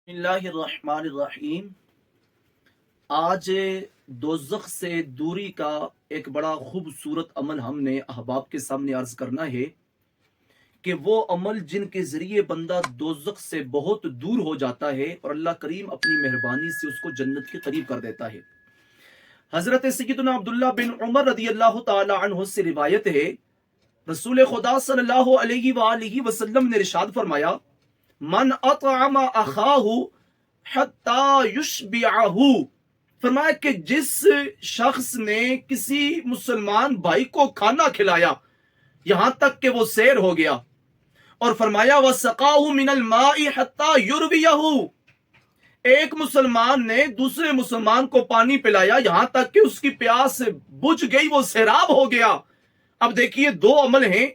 बिस्मिल्लाहिर रहमानिर रहीम। आज दोज़ख से दूरी का एक बड़ा खूबसूरत अमल हमने अहबाब के सामने अर्ज करना है कि वो अमल जिनके ज़रिए बंदा दोज़ख से बहुत दूर हो जाता है और अल्लाह करीम अपनी मेहरबानी से उसको जन्नत के करीब कर देता है। हज़रत सय्यदना अब्दुल्लाह बिन उमर रज़ी अल्लाह तआला अन्हु से रिवायत है, रसूल खुदा सल्लल्लाहु अलैहि वसल्लम ने इरशाद फरमाया, मन अतअमा अखाहु हत्ता युशबिअहु। फरमाया कि जिस शख्स ने किसी मुसलमान भाई को खाना खिलाया यहां तक कि वो सैर हो गया, और फरमाया वसकाहु मिनल माई हत्ता युरवियहु, एक मुसलमान ने दूसरे मुसलमान को पानी पिलाया यहां तक कि उसकी प्यास बुझ गई, वो सैराब हो गया। अब देखिए, दो अमल हैं,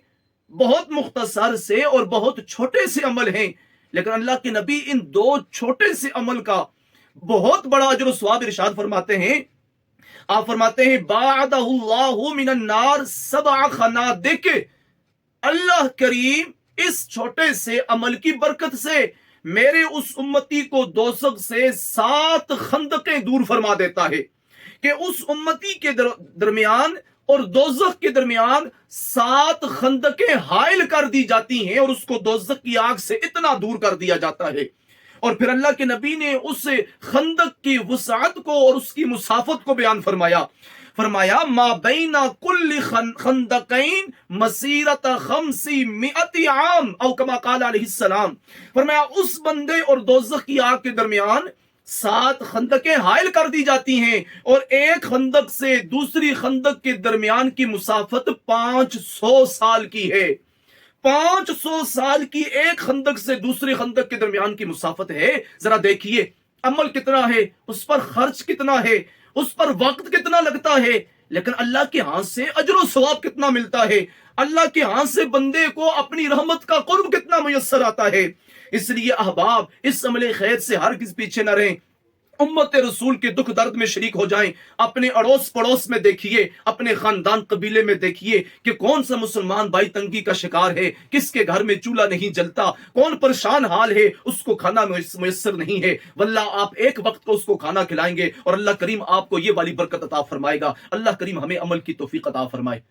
बहुत मुख्तसर से और बहुत छोटे से अमल हैं, लेकिन अल्लाह के नबी इन दो छोटे से अमल का बहुत बड़ा अजर सवाब इरशाद फरमाते हैं। आप फरमाते हैं, बाअदहुल्लाहु मिनन नार सबअ खनादिक, अल्लाह करीम इस छोटे से अमल की बरकत से मेरे उस उम्मती को दोज़ख से 7 खंदकें दूर फरमा देता है कि उस उम्मती के दरमियान और दोज़ख के दरमियान 7 खंदकें हाइल कर दी जाती हैं और उसको दोज़ख की आग से इतना दूर कर दिया जाता है। और फिर अल्लाह के नबी ने उस खंदक की वसाअत को और उसकी मुसाफत को बयान फरमाया। फरमाया, मा बैना कुल्ली खंदकैन मसीरत खमसी मिअती आम औ कमा क़ाल अलैहिस्सलाम। फरमाया, उस बंदे और दोज़ख की आग के दरमियान 7 खंदकें हाइल कर दी जाती हैं और एक खंदक से दूसरी खंदक के दरमियान की मुसाफत 500 साल की है। 500 साल की एक खंदक से दूसरी खंदक के दरमियान की मुसाफत है। जरा देखिए, अमल कितना है, उस पर खर्च कितना है, उस पर वक्त कितना लगता है, लेकिन अल्लाह के हाथ से अजर सवाब कितना मिलता है, अल्लाह के हाथ से बंदे को अपनी रहमत का कुर्ब कितना मुयस्सर आता है। इसलिए अहबाब, इस अमले खैर से हर किस पीछे न रहें, उम्मत रसूल के दुख दर्द में शरीक हो जाएं। अपने अड़ोस पड़ोस में देखिए, अपने खानदान कबीले में देखिए कि कौन सा मुसलमान भाई तंगी का शिकार है, किसके घर में चूल्हा नहीं जलता, कौन परेशान हाल है, उसको खाना मुयस्सर नहीं है। वल्लाह आप एक वक्त को उसको खाना खिलाएंगे और अल्लाह करीम आपको ये वाली बरकत अता फरमाएगा। अल्लाह करीम हमें अमल की तौफीक अता फरमाए।